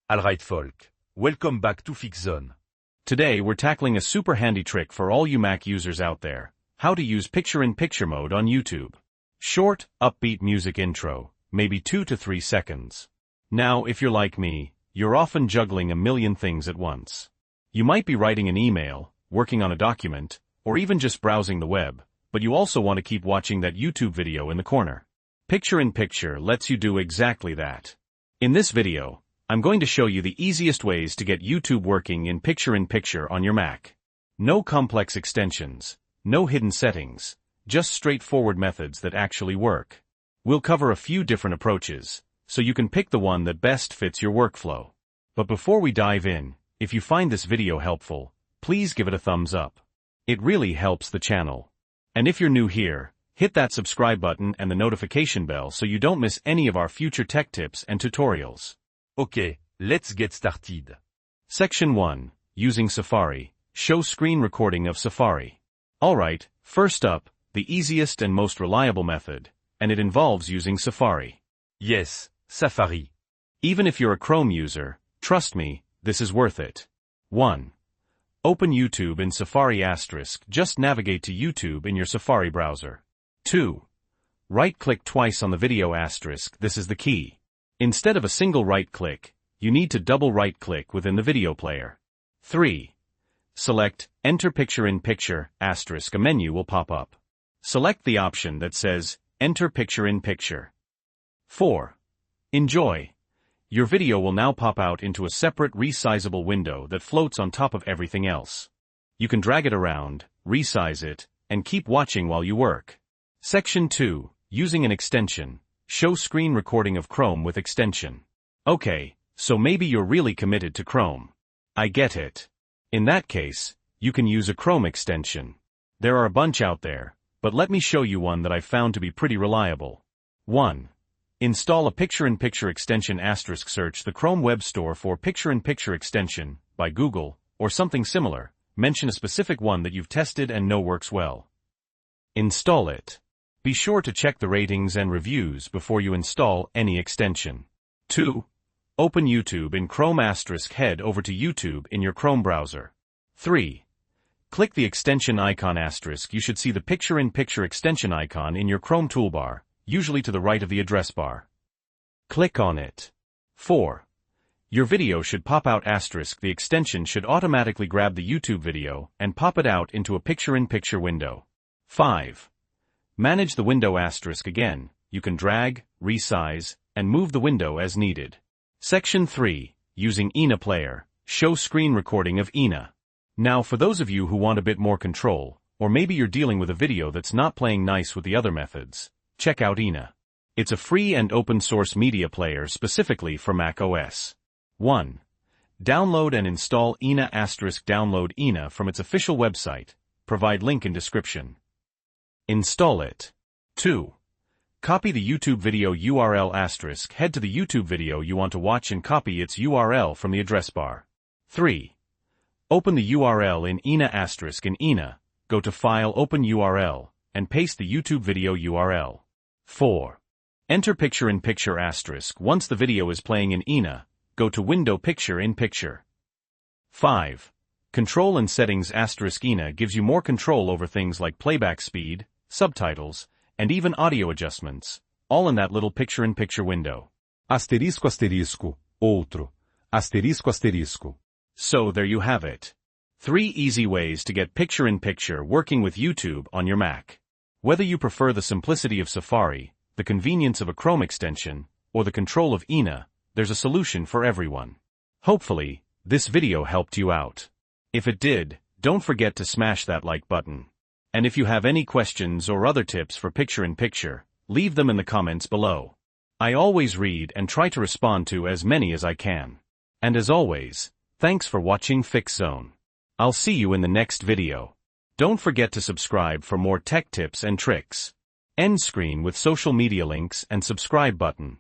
Alright folk, welcome back to FixZone. Today we're tackling a super handy trick for all you Mac users out there, how to use picture-in-picture mode on YouTube. Short, upbeat music intro, maybe 2 to 3 seconds. Now if you're like me, you're often juggling a million things at once. You might be writing an email, working on a document, or even just browsing the web, but you also want to keep watching that YouTube video in the corner. Picture-in-picture lets you do exactly that. In this video, I'm going to show you the easiest ways to get YouTube working in picture-in-picture on your Mac. No complex extensions, no hidden settings, just straightforward methods that actually work. We'll cover a few different approaches, so you can pick the one that best fits your workflow. But before we dive in, if you find this video helpful, please give it a thumbs up. It really helps the channel. And if you're new here, hit that subscribe button and the notification bell so you don't miss any of our future tech tips and tutorials. Okay, let's get started. Section 1. Using Safari. Show screen recording of Safari. Alright, first up, the easiest and most reliable method, and it involves using Safari. Yes, Safari. Even if you're a Chrome user, trust me, this is worth it. 1. Open YouTube in Safari *, just navigate to YouTube in your Safari browser. 2. Right-click twice on the video *, this is the key. Instead of a single right-click, you need to double right-click within the video player. 3. Select Enter Picture-in-Picture *, a menu will pop up. Select the option that says Enter Picture-in-Picture. 4. Enjoy. Your video will now pop out into a separate resizable window that floats on top of everything else. You can drag it around, resize it, and keep watching while you work. Section 2. Using an extension. Show screen recording of Chrome with extension. Okay, so maybe you're really committed to Chrome. I get it. In that case, you can use a Chrome extension. There are a bunch out there, but let me show you one that I've found to be pretty reliable. 1. Install a picture-in-picture extension *, search the Chrome Web Store for picture-in-picture extension by Google, or something similar. Mention a specific one that you've tested and know works well. Install it. Be sure to check the ratings and reviews before you install any extension. 2. Open YouTube in Chrome *, head over to YouTube in your Chrome browser. 3. Click the extension icon *, you should see the picture-in-picture extension icon in your Chrome toolbar, usually to the right of the address bar. Click on it. 4. Your video should pop out *, the extension should automatically grab the YouTube video and pop it out into a picture-in-picture window. 5. Manage the window * again, you can drag, resize, and move the window as needed. Section 3. Using Ina Player. Show screen recording of Ina. Now for those of you who want a bit more control, or maybe you're dealing with a video that's not playing nice with the other methods, check out Ina. It's a free and open source media player specifically for Mac OS. 1. Download and install Ina *, download Ina from its official website, provide link in description. Install it. 2. Copy the YouTube video URL *, head to the YouTube video you want to watch and copy its URL from the address bar. 3. Open the URL in Ina * in Ina, go to File Open URL, and paste the YouTube video URL. 4. Enter picture-in-picture *, once the video is playing in Ina, go to Window Picture-in-Picture. 5. Control and Settings * Ina gives you more control over things like playback speed, subtitles, and even audio adjustments, all in that little picture-in-picture window. Asterisco asterisco, outro, asterisco asterisco. So there you have it. 3 easy ways to get picture-in-picture working with YouTube on your Mac. Whether you prefer the simplicity of Safari, the convenience of a Chrome extension, or the control of Ina, there's a solution for everyone. Hopefully, this video helped you out. If it did, don't forget to smash that like button. And if you have any questions or other tips for picture-in-picture, leave them in the comments below. I always read and try to respond to as many as I can. And as always, thanks for watching FixZone. I'll see you in the next video. Don't forget to subscribe for more tech tips and tricks. End screen with social media links and subscribe button.